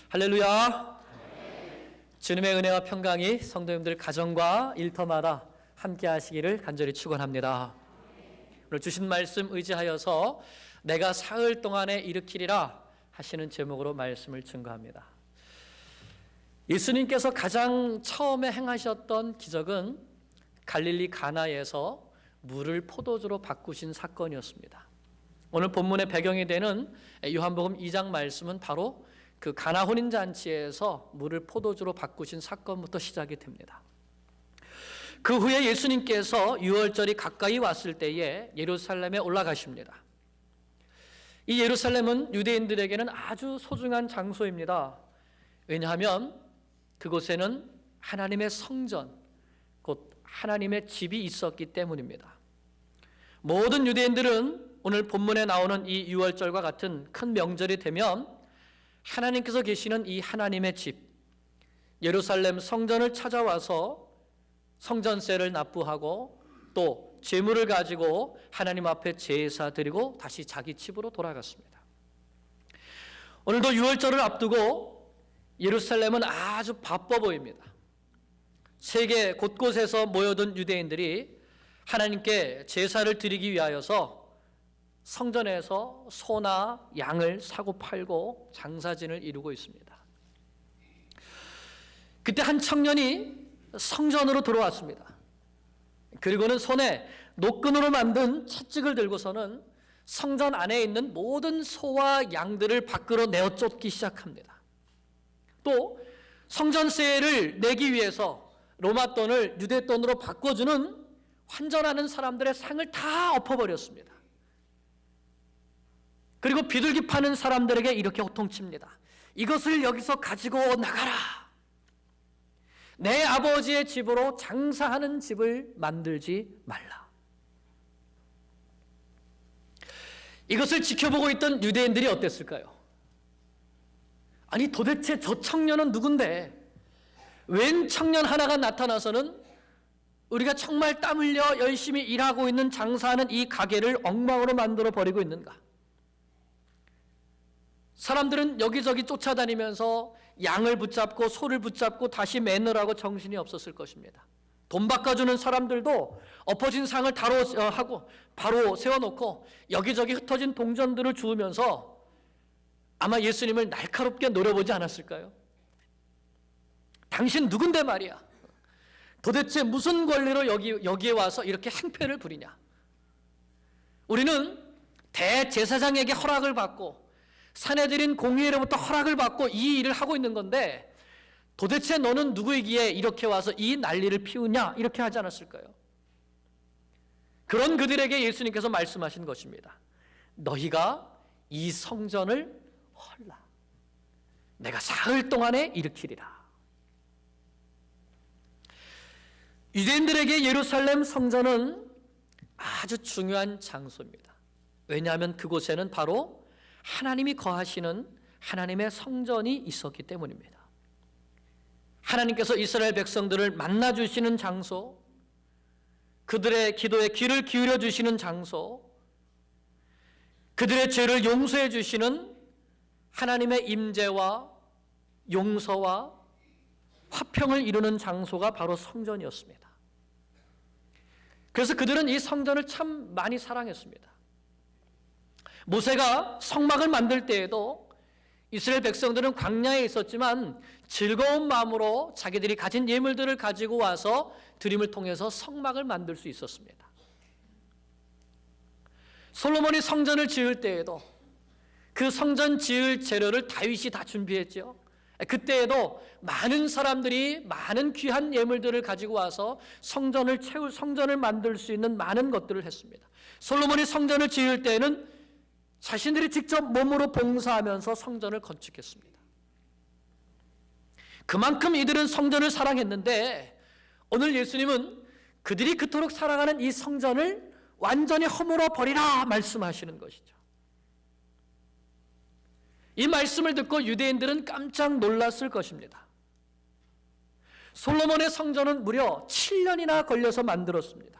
할렐루야. 주님의 은혜와 평강이 성도님들 가정과 일터마다 함께 하시기를 간절히 축원합니다. 오늘 주신 말씀 의지하여서 내가 사흘 동안에 일으키리라 하시는 제목으로 말씀을 증거합니다. 예수님께서 가장 처음에 행하셨던 기적은 갈릴리 가나에서 물을 포도주로 바꾸신 사건이었습니다. 오늘 본문의 배경이 되는 요한복음 2장 말씀은 바로 그 가나 혼인잔치에서 물을 포도주로 바꾸신 사건부터 시작이 됩니다. 그 후에 예수님께서 유월절이 가까이 왔을 때에 예루살렘에 올라가십니다. 이 예루살렘은 유대인들에게는 아주 소중한 장소입니다. 왜냐하면 그곳에는 하나님의 성전, 곧 하나님의 집이 있었기 때문입니다. 모든 유대인들은 오늘 본문에 나오는 이 유월절과 같은 큰 명절이 되면 하나님께서 계시는 이 하나님의 집, 예루살렘 성전을 찾아와서 성전세를 납부하고 또 제물을 가지고 하나님 앞에 제사 드리고 다시 자기 집으로 돌아갔습니다. 오늘도 유월절을 앞두고 예루살렘은 아주 바빠 보입니다. 세계 곳곳에서 모여든 유대인들이 하나님께 제사를 드리기 위하여서 성전에서 소나 양을 사고 팔고 장사진을 이루고 있습니다. 그때 한 청년이 성전으로 들어왔습니다. 그리고는 손에 노끈으로 만든 채찍을 들고서는 성전 안에 있는 모든 소와 양들을 밖으로 내어 쫓기 시작합니다. 또 성전세를 내기 위해서 로마 돈을 유대 돈으로 바꿔주는 환전하는 사람들의 상을 다 엎어버렸습니다. 그리고 비둘기 파는 사람들에게 이렇게 호통칩니다. 이것을 여기서 가지고 나가라. 내 아버지의 집으로 장사하는 집을 만들지 말라. 이것을 지켜보고 있던 유대인들이 어땠을까요? 아니 도대체 저 청년은 누군데 웬 청년 하나가 나타나서는 우리가 정말 땀 흘려 열심히 일하고 있는 장사하는 이 가게를 엉망으로 만들어 버리고 있는가? 사람들은 여기저기 쫓아다니면서 양을 붙잡고 소를 붙잡고 다시 매느라고 정신이 없었을 것입니다. 돈 바꿔주는 사람들도 엎어진 상을 바로 세워놓고 여기저기 흩어진 동전들을 주우면서 아마 예수님을 날카롭게 노려보지 않았을까요? 당신 누군데 말이야? 도대체 무슨 권리로 여기에 와서 이렇게 행패를 부리냐? 우리는 대제사장에게 허락을 받고 사내들인 공의회로부터 허락을 받고 이 일을 하고 있는 건데 도대체 너는 누구이기에 이렇게 와서 이 난리를 피우냐? 이렇게 하지 않았을까요? 그런 그들에게 예수님께서 말씀하신 것입니다. 너희가 이 성전을 헐라. 내가 사흘 동안에 일으키리라. 유대인들에게 예루살렘 성전은 아주 중요한 장소입니다. 왜냐하면 그곳에는 바로 하나님이 거하시는 하나님의 성전이 있었기 때문입니다. 하나님께서 이스라엘 백성들을 만나주시는 장소, 그들의 기도에 귀를 기울여 주시는 장소, 그들의 죄를 용서해 주시는 하나님의 임재와 용서와 화평을 이루는 장소가 바로 성전이었습니다. 그래서 그들은 이 성전을 참 많이 사랑했습니다. 모세가 성막을 만들 때에도 이스라엘 백성들은 광야에 있었지만 즐거운 마음으로 자기들이 가진 예물들을 가지고 와서 드림을 통해서 성막을 만들 수 있었습니다. 솔로몬이 성전을 지을 때에도 그 성전 지을 재료를 다윗이 다 준비했죠. 그때에도 많은 사람들이 많은 귀한 예물들을 가지고 와서 성전을 만들 수 있는 많은 것들을 했습니다. 솔로몬이 성전을 지을 때에는 자신들이 직접 몸으로 봉사하면서 성전을 건축했습니다. 그만큼 이들은 성전을 사랑했는데 오늘 예수님은 그들이 그토록 사랑하는 이 성전을 완전히 허물어 버리라 말씀하시는 것이죠. 이 말씀을 듣고 유대인들은 깜짝 놀랐을 것입니다. 솔로몬의 성전은 무려 7년이나 걸려서 만들었습니다.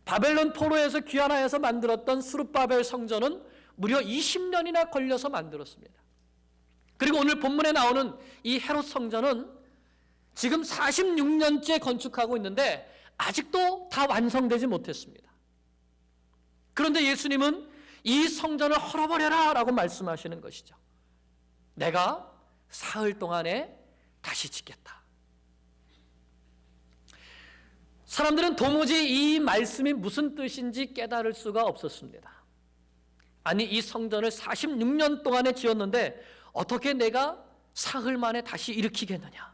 바벨론 포로에서 귀환하여서 만들었던 스룹바벨 성전은 무려 20년이나 걸려서 만들었습니다. 그리고 오늘 본문에 나오는 이 헤롯 성전은 지금 46년째 건축하고 있는데 아직도 다 완성되지 못했습니다. 그런데 예수님은 이 성전을 헐어버려라 라고 말씀하시는 것이죠. 내가 사흘 동안에 다시 짓겠다. 사람들은 도무지 이 말씀이 무슨 뜻인지 깨달을 수가 없었습니다. 아니, 이 성전을 46년 동안에 지었는데 어떻게 내가 사흘 만에 다시 일으키겠느냐?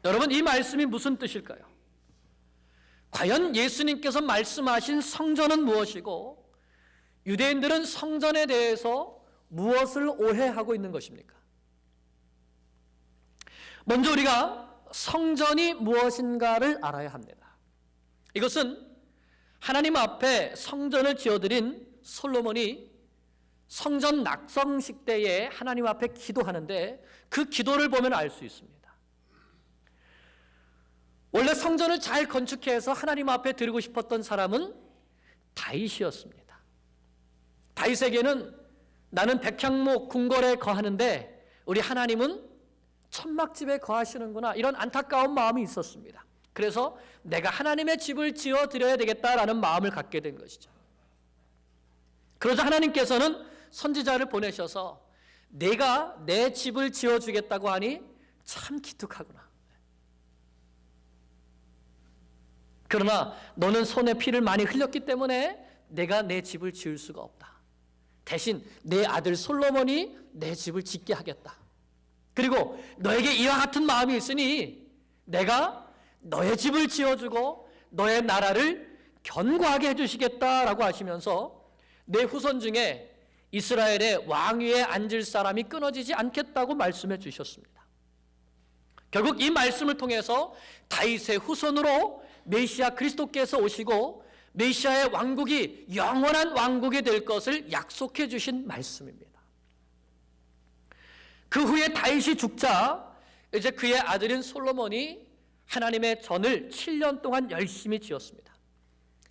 여러분, 이 말씀이 무슨 뜻일까요? 과연 예수님께서 말씀하신 성전은 무엇이고 유대인들은 성전에 대해서 무엇을 오해하고 있는 것입니까? 먼저 우리가 성전이 무엇인가를 알아야 합니다. 이것은 하나님 앞에 성전을 지어드린 솔로몬이 성전 낙성식 때에 하나님 앞에 기도하는데 그 기도를 보면 알 수 있습니다. 원래 성전을 잘 건축해서 하나님 앞에 드리고 싶었던 사람은 다윗이었습니다. 다윗에게는 나는 백향목 궁궐에 거하는데 우리 하나님은 천막집에 거하시는구나, 이런 안타까운 마음이 있었습니다. 그래서 내가 하나님의 집을 지어드려야 되겠다라는 마음을 갖게 된 것이죠. 그러자 하나님께서는 선지자를 보내셔서 내가 내 집을 지어주겠다고 하니 참 기특하구나. 그러나 너는 손에 피를 많이 흘렸기 때문에 내가 내 집을 지을 수가 없다. 대신 내 아들 솔로몬이 내 집을 짓게 하겠다. 그리고 너에게 이와 같은 마음이 있으니 내가 너의 집을 지어주고 너의 나라를 견고하게 해주시겠다라고 하시면서 내 후손 중에 이스라엘의 왕위에 앉을 사람이 끊어지지 않겠다고 말씀해 주셨습니다. 결국 이 말씀을 통해서 다윗의 후손으로 메시아 그리스도께서 오시고 메시아의 왕국이 영원한 왕국이 될 것을 약속해 주신 말씀입니다. 그 후에 다윗이 죽자 이제 그의 아들인 솔로몬이 하나님의 전을 7년 동안 열심히 지었습니다.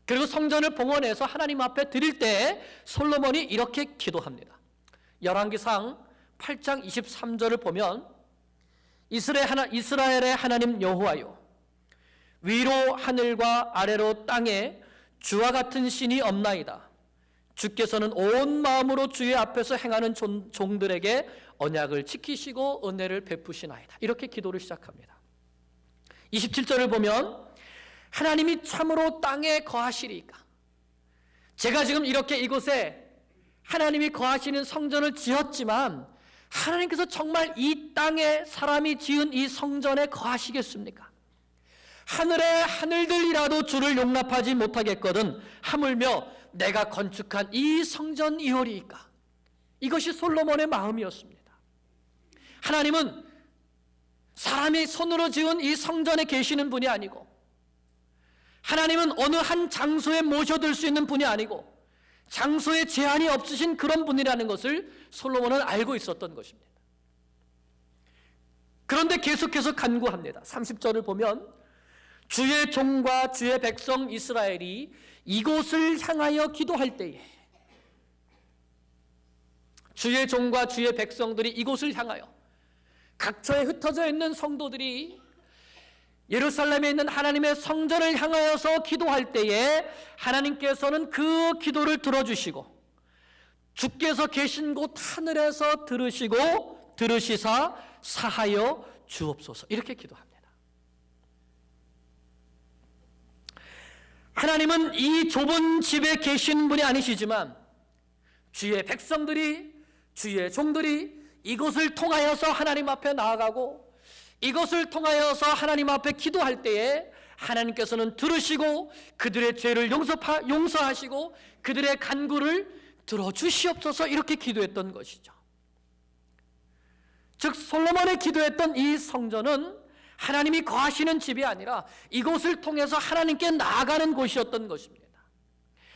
그리고 성전을 봉헌해서 하나님 앞에 드릴 때 솔로몬이 이렇게 기도합니다. 열왕기상 8장 23절을 보면 이스라엘의 하나님 여호와요, 위로 하늘과 아래로 땅에 주와 같은 신이 없나이다. 주께서는 온 마음으로 주의 앞에서 행하는 종들에게 언약을 지키시고 은혜를 베푸시나이다. 이렇게 기도를 시작합니다. 27절을 보면 하나님이 참으로 땅에 거하시리까. 제가 지금 이렇게 이곳에 하나님이 거하시는 성전을 지었지만 하나님께서 정말 이 땅에 사람이 지은 이 성전에 거하시겠습니까? 하늘의 하늘들이라도 주를 용납하지 못하겠거든 하물며 내가 건축한 이 성전이오리이까. 이것이 솔로몬의 마음이었습니다. 하나님은 사람이 손으로 지은 이 성전에 계시는 분이 아니고, 하나님은 어느 한 장소에 모셔둘 수 있는 분이 아니고 장소에 제한이 없으신 그런 분이라는 것을 솔로몬은 알고 있었던 것입니다. 그런데 계속해서 간구합니다. 30절을 보면 주의 종과 주의 백성 이스라엘이 이곳을 향하여 기도할 때에, 주의 종과 주의 백성들이 이곳을 향하여, 각처에 흩어져 있는 성도들이 예루살렘에 있는 하나님의 성전을 향하여서 기도할 때에 하나님께서는 그 기도를 들어주시고 주께서 계신 곳 하늘에서 들으시사 사하여 주옵소서, 이렇게 기도합니다. 하나님은 이 좁은 집에 계신 분이 아니시지만 주의 백성들이, 주의 종들이 이곳을 통하여서 하나님 앞에 나아가고 이것을 통하여서 하나님 앞에 기도할 때에 하나님께서는 들으시고 그들의 죄를 용서하시고 그들의 간구를 들어주시옵소서, 이렇게 기도했던 것이죠. 즉 솔로몬이 기도했던 이 성전은 하나님이 거하시는 집이 아니라 이곳을 통해서 하나님께 나아가는 곳이었던 것입니다.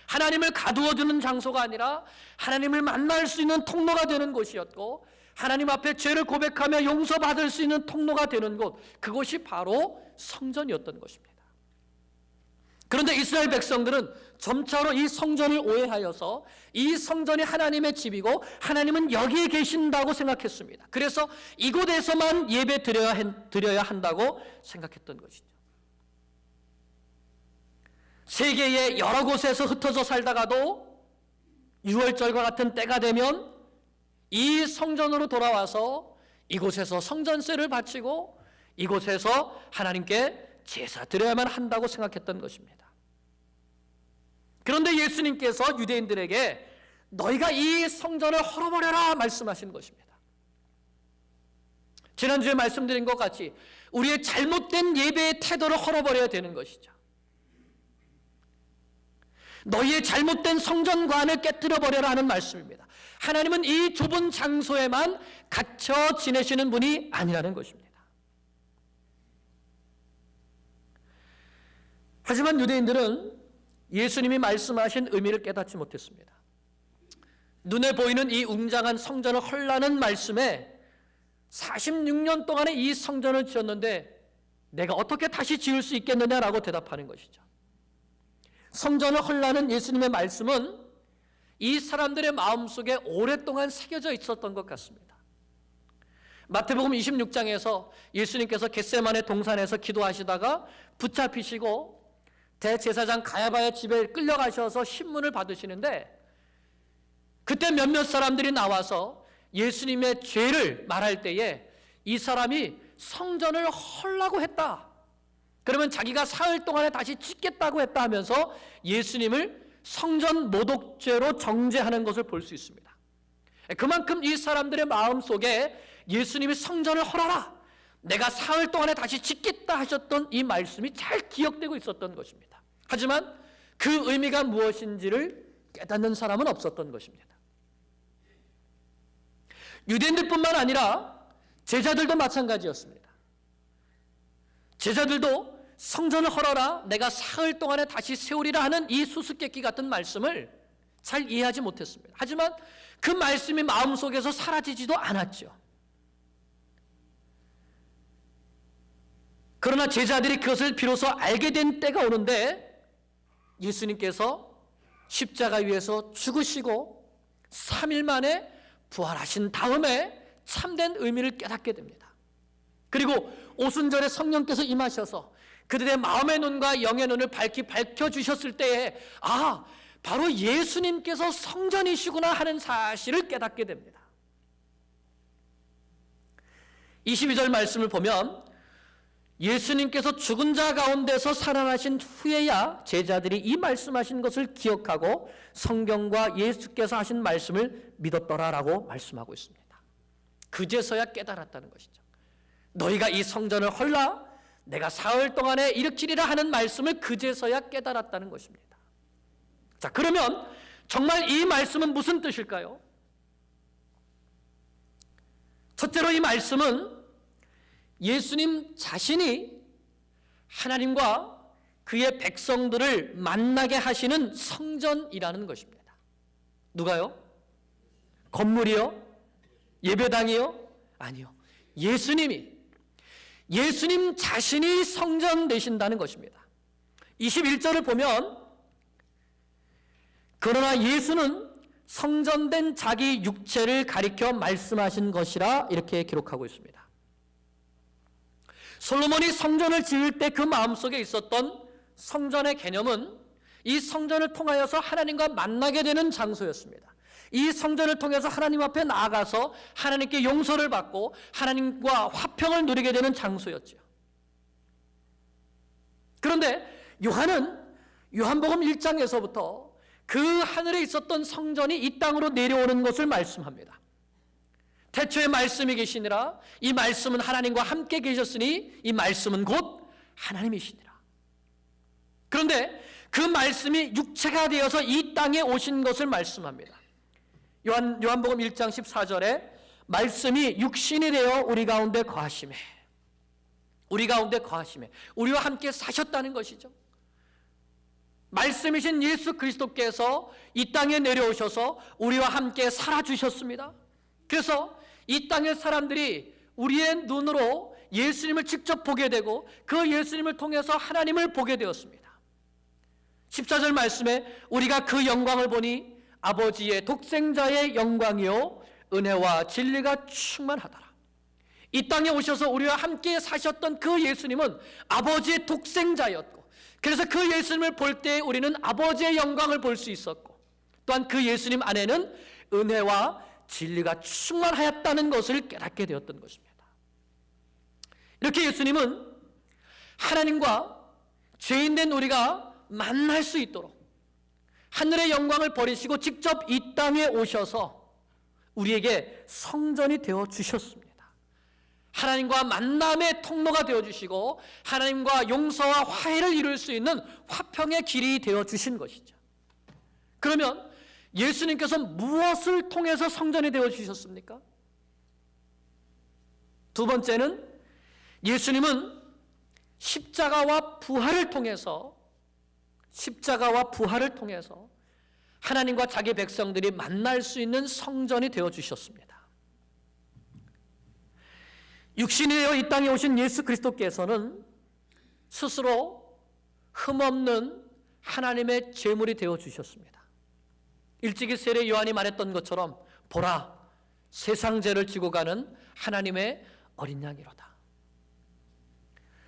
하나님을 가두어두는 장소가 아니라 하나님을 만날 수 있는 통로가 되는 곳이었고, 하나님 앞에 죄를 고백하며 용서받을 수 있는 통로가 되는 곳, 그곳이 바로 성전이었던 것입니다. 그런데 이스라엘 백성들은 점차로 이 성전을 오해하여서 이 성전이 하나님의 집이고 하나님은 여기에 계신다고 생각했습니다. 그래서 이곳에서만 예배 드려야 한다고 생각했던 것이죠. 세계의 여러 곳에서 흩어져 살다가도 6월절과 같은 때가 되면 이 성전으로 돌아와서 이곳에서 성전세를 바치고 이곳에서 하나님께 제사 드려야만 한다고 생각했던 것입니다. 그런데 예수님께서 유대인들에게 너희가 이 성전을 헐어버려라 말씀하신 것입니다. 지난주에 말씀드린 것 같이 우리의 잘못된 예배의 태도를 헐어버려야 되는 것이죠. 너희의 잘못된 성전관을 깨뜨려버려라 하는 말씀입니다. 하나님은 이 좁은 장소에만 갇혀 지내시는 분이 아니라는 것입니다. 하지만 유대인들은 예수님이 말씀하신 의미를 깨닫지 못했습니다. 눈에 보이는 이 웅장한 성전을 헐라는 말씀에 46년 동안에 이 성전을 지었는데 내가 어떻게 다시 지을 수 있겠느냐라고 대답하는 것이죠. 성전을 헐라는 예수님의 말씀은 이 사람들의 마음속에 오랫동안 새겨져 있었던 것 같습니다. 마태복음 26장에서 예수님께서 겟세마네 동산에서 기도하시다가 붙잡히시고 대제사장 가야바의 집에 끌려가셔서 신문을 받으시는데 그때 몇몇 사람들이 나와서 예수님의 죄를 말할 때에 이 사람이 성전을 헐라고 했다. 그러면 자기가 사흘 동안에 다시 짓겠다고 했다 하면서 예수님을 성전 모독죄로 정죄하는 것을 볼 수 있습니다. 그만큼 이 사람들의 마음속에 예수님이 성전을 헐어라, 내가 사흘 동안에 다시 짓겠다 하셨던 이 말씀이 잘 기억되고 있었던 것입니다. 하지만 그 의미가 무엇인지를 깨닫는 사람은 없었던 것입니다. 유대인들뿐만 아니라 제자들도 마찬가지였습니다. 제자들도 성전을 헐어라, 내가 사흘 동안에 다시 세우리라 하는 이 수수께끼 같은 말씀을 잘 이해하지 못했습니다. 하지만 그 말씀이 마음속에서 사라지지도 않았죠. 그러나 제자들이 그것을 비로소 알게 된 때가 오는데 예수님께서 십자가 위에서 죽으시고 3일 만에 부활하신 다음에 참된 의미를 깨닫게 됩니다. 그리고 오순절에 성령께서 임하셔서 그들의 마음의 눈과 영의 눈을 밝혀주셨을 때에 바로 예수님께서 성전이시구나 하는 사실을 깨닫게 됩니다. 22절 말씀을 보면 예수님께서 죽은 자 가운데서 살아나신 후에야 제자들이 이 말씀하신 것을 기억하고 성경과 예수께서 하신 말씀을 믿었더라라고 말씀하고 있습니다. 그제서야 깨달았다는 것이죠. 너희가 이 성전을 헐라, 내가 사흘 동안에 일으키리라 하는 말씀을 그제서야 깨달았다는 것입니다. 자, 그러면 정말 이 말씀은 무슨 뜻일까요? 첫째로 이 말씀은 예수님 자신이 하나님과 그의 백성들을 만나게 하시는 성전이라는 것입니다. 누가요? 건물이요? 예배당이요? 아니요. 예수님 자신이 성전 되신다는 것입니다. 21절을 보면 그러나 예수는 성전된 자기 육체를 가리켜 말씀하신 것이라 이렇게 기록하고 있습니다. 솔로몬이 성전을 지을 때 그 마음속에 있었던 성전의 개념은 이 성전을 통하여서 하나님과 만나게 되는 장소였습니다. 이 성전을 통해서 하나님 앞에 나아가서 하나님께 용서를 받고 하나님과 화평을 누리게 되는 장소였죠. 그런데 요한은 요한복음 1장에서부터 그 하늘에 있었던 성전이 이 땅으로 내려오는 것을 말씀합니다. 태초에 말씀이 계시니라, 이 말씀은 하나님과 함께 계셨으니 이 말씀은 곧 하나님이시니라. 그런데 그 말씀이 육체가 되어서 이 땅에 오신 것을 말씀합니다. 요한복음 1장 14절에 말씀이 육신이 되어 우리 가운데 거하심에, 우리와 함께 사셨다는 것이죠. 말씀이신 예수 그리스도께서 이 땅에 내려오셔서 우리와 함께 살아주셨습니다. 그래서 이 땅의 사람들이 우리의 눈으로 예수님을 직접 보게 되고 그 예수님을 통해서 하나님을 보게 되었습니다. 14절 말씀에 우리가 그 영광을 보니 아버지의 독생자의 영광이요 은혜와 진리가 충만하더라. 이 땅에 오셔서 우리와 함께 사셨던 그 예수님은 아버지의 독생자였고, 그래서 그 예수님을 볼 때 우리는 아버지의 영광을 볼 수 있었고, 또한 그 예수님 안에는 은혜와 진리가 충만하였다는 것을 깨닫게 되었던 것입니다. 이렇게 예수님은 하나님과 죄인된 우리가 만날 수 있도록 하늘의 영광을 버리시고 직접 이 땅에 오셔서 우리에게 성전이 되어 주셨습니다. 하나님과 만남의 통로가 되어 주시고 하나님과 용서와 화해를 이룰 수 있는 화평의 길이 되어 주신 것이죠. 그러면 예수님께서 무엇을 통해서 성전이 되어 주셨습니까? 두 번째는 예수님은 십자가와 부활을 통해서 하나님과 자기 백성들이 만날 수 있는 성전이 되어 주셨습니다. 육신이 되어 이 땅에 오신 예수 그리스도께서는 스스로 흠없는 하나님의 제물이 되어 주셨습니다. 일찍이 세례 요한이 말했던 것처럼 보라, 세상 죄를 지고 가는 하나님의 어린 양이로다.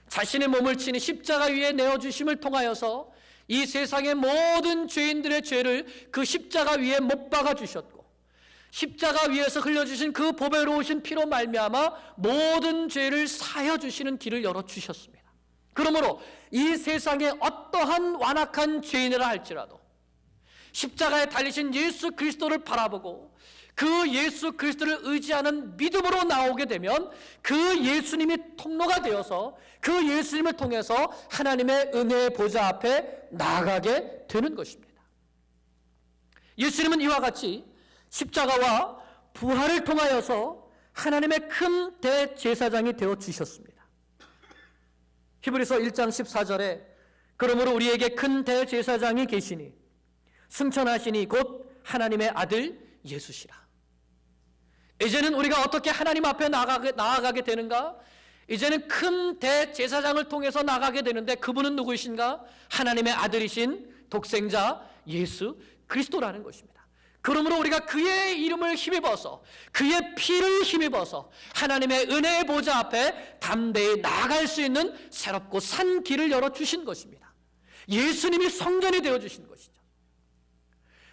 자신의 몸을 친히 십자가 위에 내어주심을 통하여서 이 세상의 모든 죄인들의 죄를 그 십자가 위에 못 박아 주셨고, 십자가 위에서 흘려주신 그 보배로우신 피로 말미암아 모든 죄를 사여 주시는 길을 열어주셨습니다. 그러므로 이 세상에 어떠한 완악한 죄인이라 할지라도 십자가에 달리신 예수 그리스도를 바라보고 그 예수 그리스도를 의지하는 믿음으로 나오게 되면 그 예수님이 통로가 되어서 그 예수님을 통해서 하나님의 은혜의 보좌 앞에 나아가게 되는 것입니다. 예수님은 이와 같이 십자가와 부활을 통하여서 하나님의 큰 대제사장이 되어 주셨습니다. 히브리서 1장 14절에 그러므로 우리에게 큰 대제사장이 계시니 승천하시니 곧 하나님의 아들 예수시라. 이제는 우리가 어떻게 하나님 앞에 나아가게 되는가? 이제는 큰 대제사장을 통해서 나가게 되는데 그분은 누구이신가? 하나님의 아들이신 독생자 예수 그리스도라는 것입니다. 그러므로 우리가 그의 이름을 힘입어서 그의 피를 힘입어서 하나님의 은혜의 보좌 앞에 담대히 나아갈 수 있는 새롭고 산 길을 열어주신 것입니다. 예수님이 성전이 되어주신 것이죠.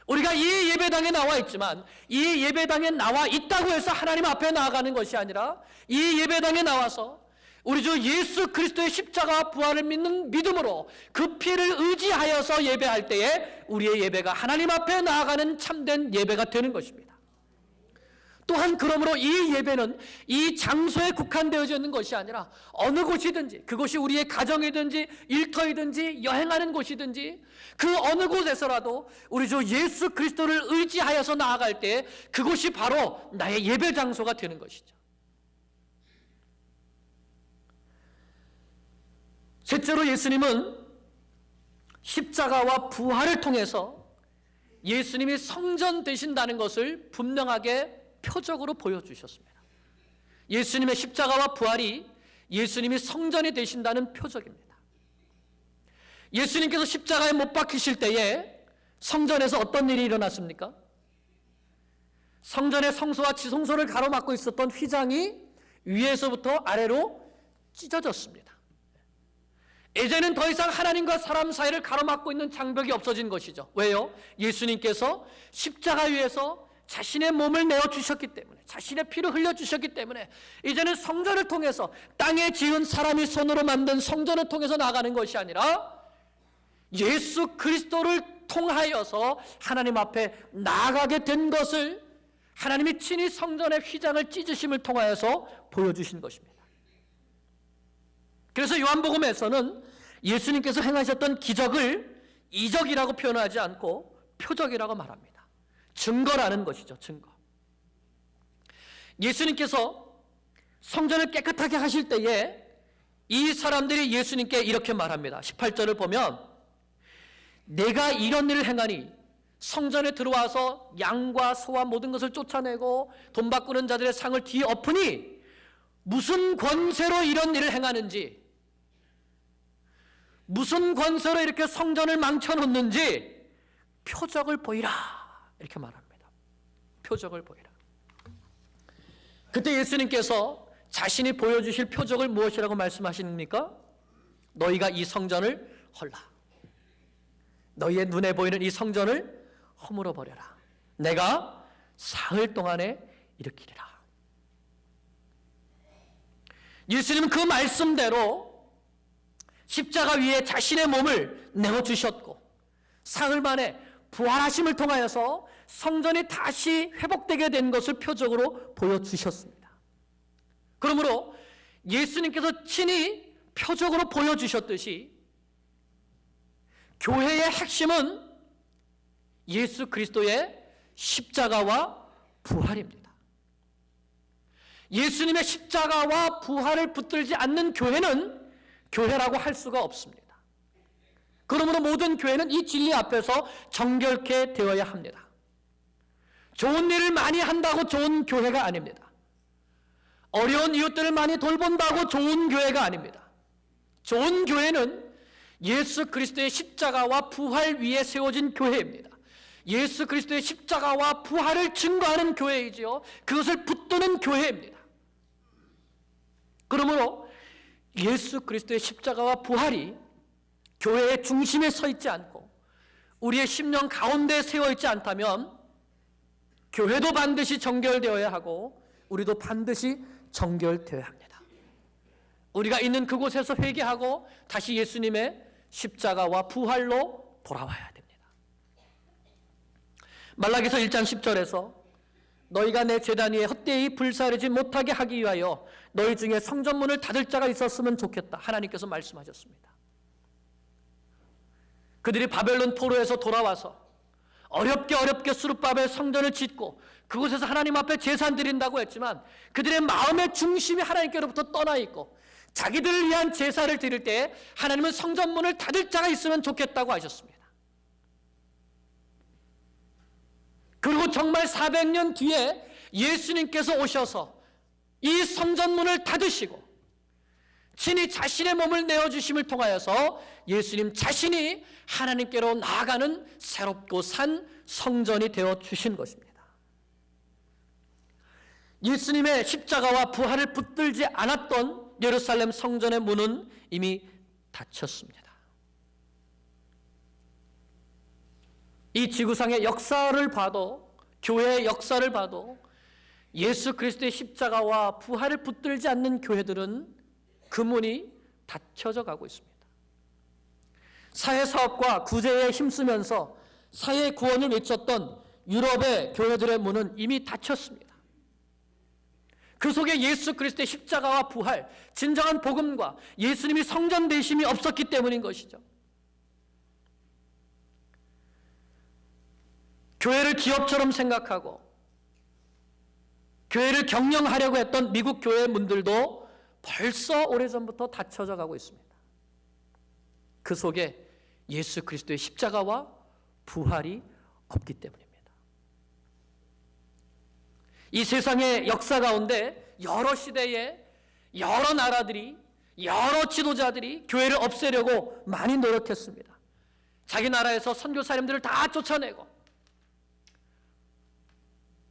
우리가 이 예배당에 나와 있지만 이 예배당에 나와 있다고 해서 하나님 앞에 나아가는 것이 아니라 이 예배당에 나와서 우리 주 예수 그리스도의 십자가 부활을 믿는 믿음으로 그 피를 의지하여서 예배할 때에 우리의 예배가 하나님 앞에 나아가는 참된 예배가 되는 것입니다. 또한 그러므로 이 예배는 이 장소에 국한되어져 있는 것이 아니라 어느 곳이든지, 그것이 우리의 가정이든지 일터이든지 여행하는 곳이든지 그 어느 곳에서라도 우리 주 예수 그리스도를 의지하여서 나아갈 때 그곳이 바로 나의 예배 장소가 되는 것이죠. 셋째로 예수님은 십자가와 부활을 통해서 예수님이 성전 되신다는 것을 분명하게 표적으로 보여주셨습니다. 예수님의 십자가와 부활이 예수님이 성전이 되신다는 표적입니다. 예수님께서 십자가에 못 박히실 때에 성전에서 어떤 일이 일어났습니까? 성전의 성소와 지성소를 가로막고 있었던 휘장이 위에서부터 아래로 찢어졌습니다. 이제는 더 이상 하나님과 사람 사이를 가로막고 있는 장벽이 없어진 것이죠. 왜요? 예수님께서 십자가 위에서 자신의 몸을 내어주셨기 때문에, 자신의 피를 흘려주셨기 때문에 이제는 성전을 통해서, 땅에 지은 사람이 손으로 만든 성전을 통해서 나가는 것이 아니라 예수 그리스도를 통하여서 하나님 앞에 나아가게 된 것을 하나님이 친히 성전의 휘장을 찢으심을 통하여서 보여주신 것입니다. 그래서 요한복음에서는 예수님께서 행하셨던 기적을 이적이라고 표현하지 않고 표적이라고 말합니다. 증거라는 것이죠. 증거. 예수님께서 성전을 깨끗하게 하실 때에 이 사람들이 예수님께 이렇게 말합니다. 18절을 보면 내가 이런 일을 행하니 성전에 들어와서 양과 소와 모든 것을 쫓아내고 돈 바꾸는 자들의 상을 뒤엎으니 무슨 권세로 이런 일을 행하는지, 무슨 권세로 이렇게 성전을 망쳐놓는지 표적을 보이라 이렇게 말합니다. 표적을 보이라. 그때 예수님께서 자신이 보여주실 표적을 무엇이라고 말씀하십니까? 너희가 이 성전을 헐라. 너희의 눈에 보이는 이 성전을 허물어 버려라. 내가 사흘 동안에 일으키리라. 예수님은 그 말씀대로 십자가 위에 자신의 몸을 내어주셨고 사흘 만에 부활하심을 통하여서 성전이 다시 회복되게 된 것을 표적으로 보여주셨습니다. 그러므로 예수님께서 친히 표적으로 보여주셨듯이 교회의 핵심은 예수 그리스도의 십자가와 부활입니다. 예수님의 십자가와 부활을 붙들지 않는 교회는 교회라고 할 수가 없습니다. 그러므로 모든 교회는 이 진리 앞에서 정결케 되어야 합니다. 좋은 일을 많이 한다고 좋은 교회가 아닙니다. 어려운 이웃들을 많이 돌본다고 좋은 교회가 아닙니다. 좋은 교회는 예수 그리스도의 십자가와 부활 위에 세워진 교회입니다. 예수 그리스도의 십자가와 부활을 증거하는 교회이지요. 그것을 붙드는 교회입니다. 그러므로 예수 그리스도의 십자가와 부활이 교회의 중심에 서 있지 않고 우리의 심령 가운데 세워 있지 않다면 교회도 반드시 정결되어야 하고 우리도 반드시 정결되어야 합니다. 우리가 있는 그곳에서 회개하고 다시 예수님의 십자가와 부활로 돌아와야 됩니다. 말라기서 1장 10절에서 너희가 내 제단 위에 헛되이 불사르지 못하게 하기 위하여 너희 중에 성전문을 닫을 자가 있었으면 좋겠다. 하나님께서 말씀하셨습니다. 그들이 바벨론 포로에서 돌아와서 어렵게 수룹바벨 성전을 짓고 그곳에서 하나님 앞에 제사 드린다고 했지만 그들의 마음의 중심이 하나님께로부터 떠나 있고 자기들을 위한 제사를 드릴 때 하나님은 성전문을 닫을 자가 있으면 좋겠다고 하셨습니다. 그리고 정말 400년 뒤에 예수님께서 오셔서 이 성전문을 닫으시고 친히 자신의 몸을 내어주심을 통하여서 예수님 자신이 하나님께로 나아가는 새롭고 산 성전이 되어주신 것입니다. 예수님의 십자가와 부활을 붙들지 않았던 예루살렘 성전의 문은 이미 닫혔습니다. 이 지구상의 역사를 봐도 교회의 역사를 봐도 예수 그리스도의 십자가와 부활을 붙들지 않는 교회들은 그 문이 닫혀져 가고 있습니다. 사회사업과 구제에 힘쓰면서 사회 구원을 외쳤던 유럽의 교회들의 문은 이미 닫혔습니다. 그 속에 예수 그리스도의 십자가와 부활, 진정한 복음과 예수님이 성전 되심이 없었기 때문인 것이죠. 교회를 기업처럼 생각하고 교회를 경영하려고 했던 미국 교회의 문들도 벌써 오래전부터 닫혀져 가고 있습니다. 그 속에 예수 그리스도의 십자가와 부활이 없기 때문입니다. 이 세상의 역사 가운데 여러 시대에 여러 나라들이 여러 지도자들이 교회를 없애려고 많이 노력했습니다. 자기 나라에서 선교사님들을 다 쫓아내고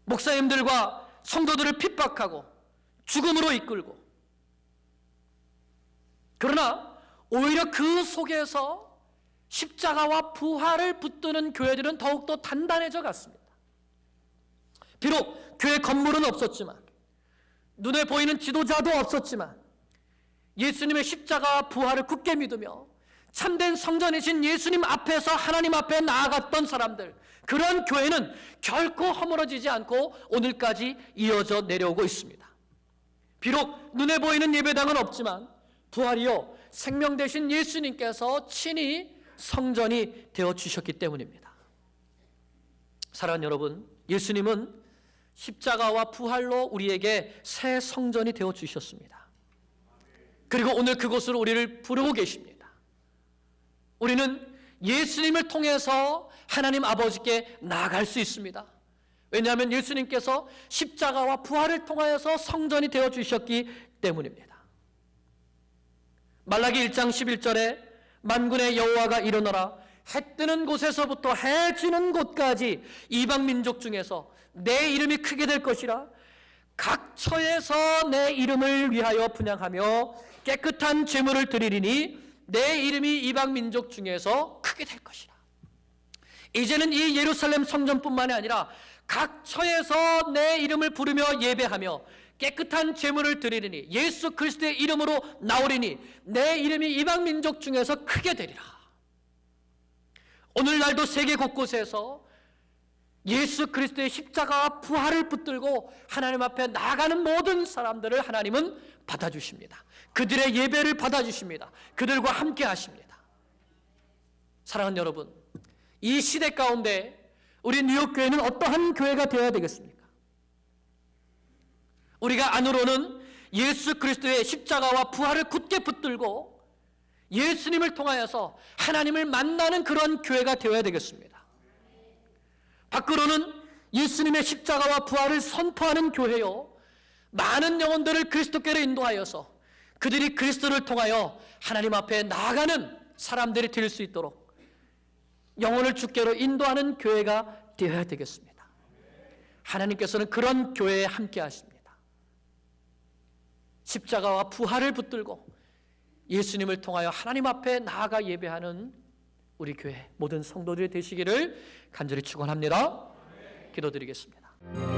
목사님들과 성도들을 핍박하고 죽음으로 이끌고 그러나 오히려 그 속에서 십자가와 부활을 붙드는 교회들은 더욱더 단단해져 갔습니다. 비록 교회 건물은 없었지만 눈에 보이는 지도자도 없었지만 예수님의 십자가와 부활을 굳게 믿으며 참된 성전이신 예수님 앞에서 하나님 앞에 나아갔던 사람들, 그런 교회는 결코 허물어지지 않고 오늘까지 이어져 내려오고 있습니다. 비록 눈에 보이는 예배당은 없지만 부활이요 생명 되신 예수님께서 친히 성전이 되어주셨기 때문입니다. 사랑하는 여러분, 예수님은 십자가와 부활로 우리에게 새 성전이 되어주셨습니다. 그리고 오늘 그곳으로 우리를 부르고 계십니다. 우리는 예수님을 통해서 하나님 아버지께 나아갈 수 있습니다. 왜냐하면 예수님께서 십자가와 부활을 통하여서 성전이 되어주셨기 때문입니다. 말라기 1장 11절에 만군의 여호와가 일어나라. 해 뜨는 곳에서부터 해 지는 곳까지 이방 민족 중에서 내 이름이 크게 될 것이라. 각 처에서 내 이름을 위하여 분향하며 깨끗한 제물을 드리리니 내 이름이 이방 민족 중에서 크게 될 것이라. 이제는 이 예루살렘 성전뿐만이 아니라 각 처에서 내 이름을 부르며 예배하며 깨끗한 제물을 드리리니 예수 그리스도의 이름으로 나오리니 내 이름이 이방 민족 중에서 크게 되리라. 오늘날도 세계 곳곳에서 예수 그리스도의 십자가와 부활을 붙들고 하나님 앞에 나아가는 모든 사람들을 하나님은 받아주십니다. 그들의 예배를 받아주십니다. 그들과 함께 하십니다. 사랑하는 여러분, 이 시대 가운데 우리 뉴욕교회는 어떠한 교회가 되어야 되겠습니까? 우리가 안으로는 예수 그리스도의 십자가와 부활을 굳게 붙들고 예수님을 통하여서 하나님을 만나는 그런 교회가 되어야 되겠습니다. 밖으로는 예수님의 십자가와 부활을 선포하는 교회요, 많은 영혼들을 그리스도께로 인도하여서 그들이 그리스도를 통하여 하나님 앞에 나아가는 사람들이 될 수 있도록 영혼을 주께로 인도하는 교회가 되어야 되겠습니다. 하나님께서는 그런 교회에 함께 하십니다. 십자가와 부활을 붙들고 예수님을 통하여 하나님 앞에 나아가 예배하는 우리 교회 모든 성도들이 되시기를 간절히 축원합니다. 기도드리겠습니다.